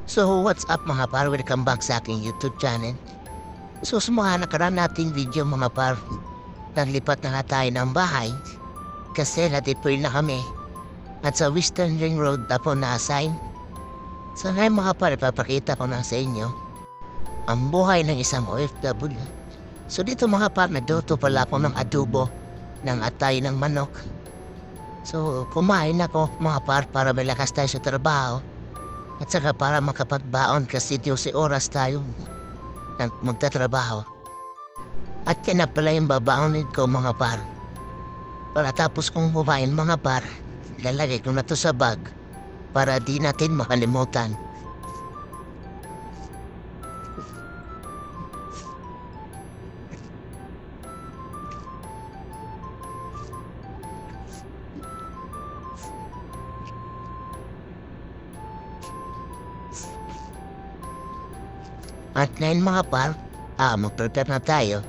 So what's up mga par, welcome back sa aking YouTube channel. So sa mga nakaraan nating video mga par, naglipat na nga tayo ng bahay kasi na-deploy na kami at sa Western Ring Road na po na-assign. So ngayon mga par, ipapakita ko na sa inyo ang buhay ng isang OFW. So dito mga par, nagluto pala ako ng adobo ng atay ng manok. So kumain ako mga par para may lakas tayo sa trabaho. At saka para makapagbaon kasi 12 oras tayo magtatrabaho. At yan na pala yung babaonin ko mga par. Para tapos kong kumain mga par, lalagay ko na to sa bag para di natin makalimutan. At ngayon mga par, mag-prepare na tayo.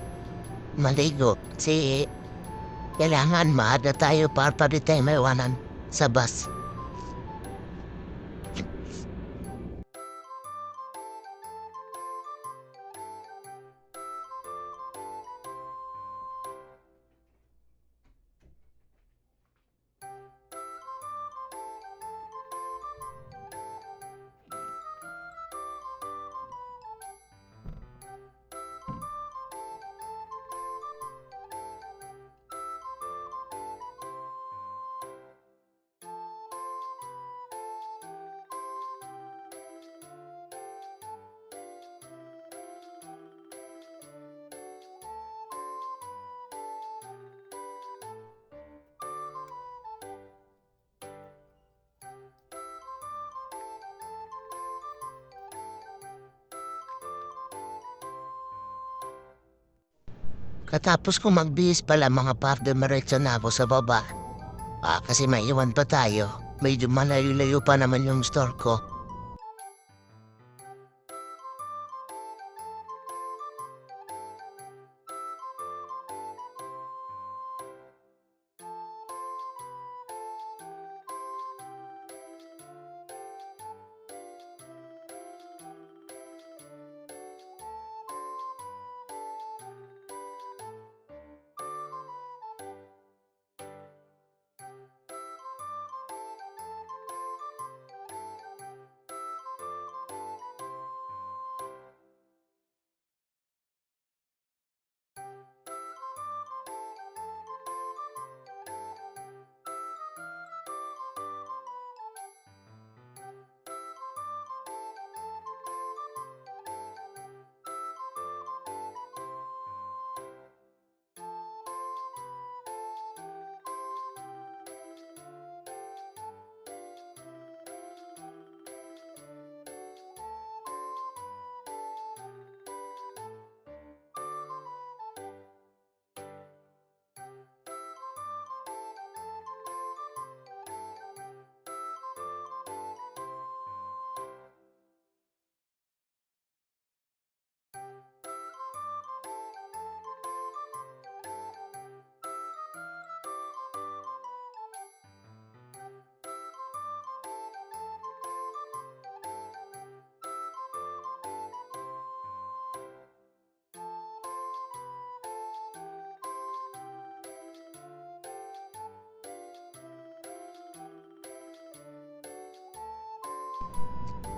Maligo kasi kailangan maaga tayo para di tayo maiwanan sa bus. Katapos ko magbihis pala mga par, dumiretso na ako sa baba. Kasi maiwan pa tayo. Medyo malayo-layo pa naman yung store ko.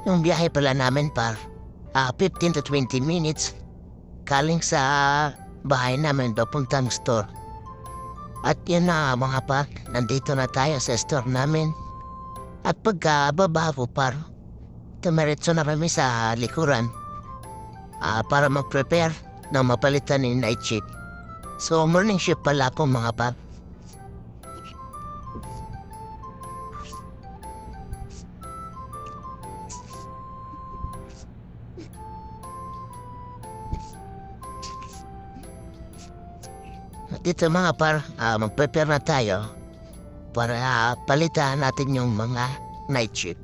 Yung biyahe pala namin par, 15 to 20 minutes. Kaling sa bahay namin papuntang store. At yun na mga par, nandito na tayo sa store namin. At pagkababa ko par, tumiretso na kami sa likuran para mag-prepare na mapalitan ni night shift. So morning shift pala ako mga par. Dito mga par, mag-prepare na tayo para palitan natin yung mga night shift.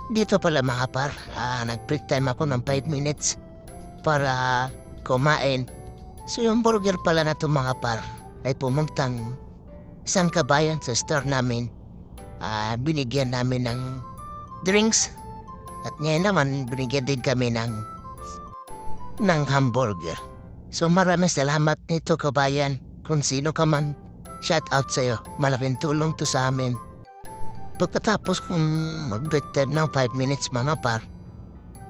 Dito pala mga par, nag-break time ako ng 5 minutes para kumain. So yung burger pala na to mga par ay pumuntang isang kabayan sa store namin. Binigyan namin ng drinks at ngayon naman binigyan din kami ng hamburger. So maraming salamat nito kabayan. Kung sino ka man, shout out sa'yo. Malaking tulong to sa amin. Pagkatapos kung mag-break time ng 5 minutes mga par,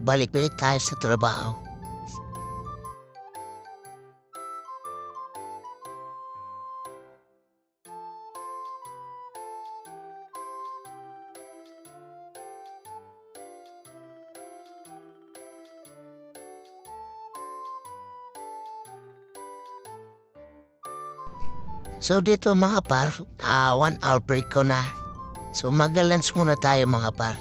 balik-balik tayo sa trabaho. So dito mga par, 1 hour break ko na. So mag-lunch muna tayo mga par.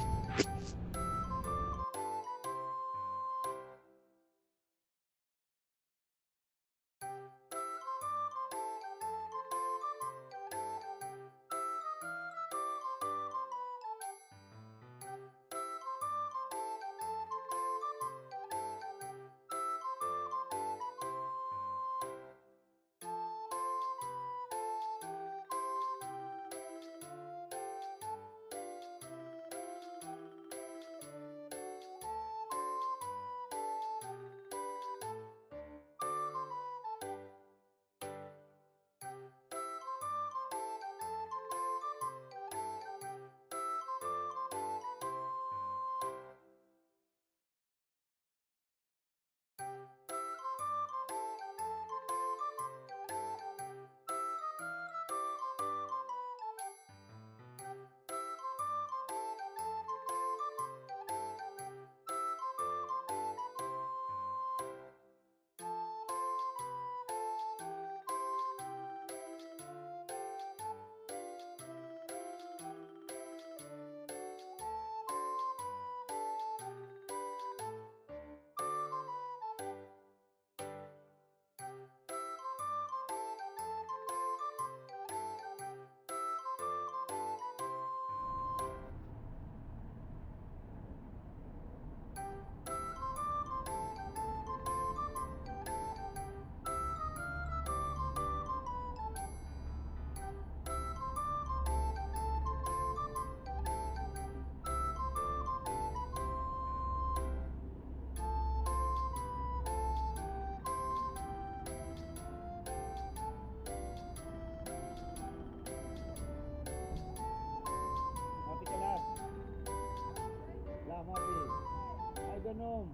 Ganom.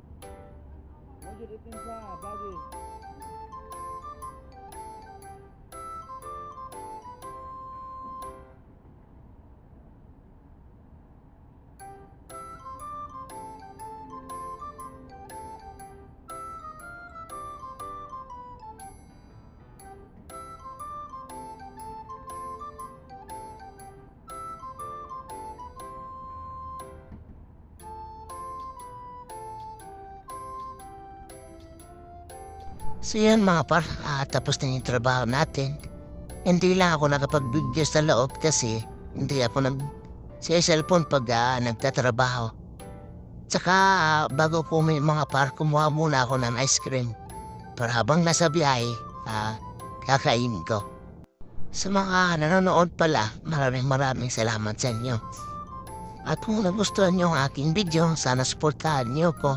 Mujud itin sa bagi. So yan mga par, tapos na yung trabaho natin. Hindi lang ako nakapag-video sa loob kasi hindi ako sa cellphone pag nagtatrabaho. Tsaka bago ko may mga par, kumuha muna ako ng ice cream. Para habang nasa biyahe, kakainin ko. Sa mga nanonood pala, maraming salamat sa inyo. At kung nagustuhan nyo ang aking video, sana supportahan nyo ko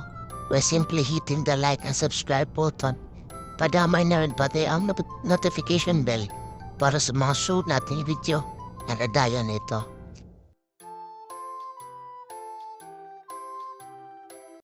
by simply hitting the like and subscribe button. Padamay na rin pati ang notification bell para sa mga shoot nating video na nadaya nito.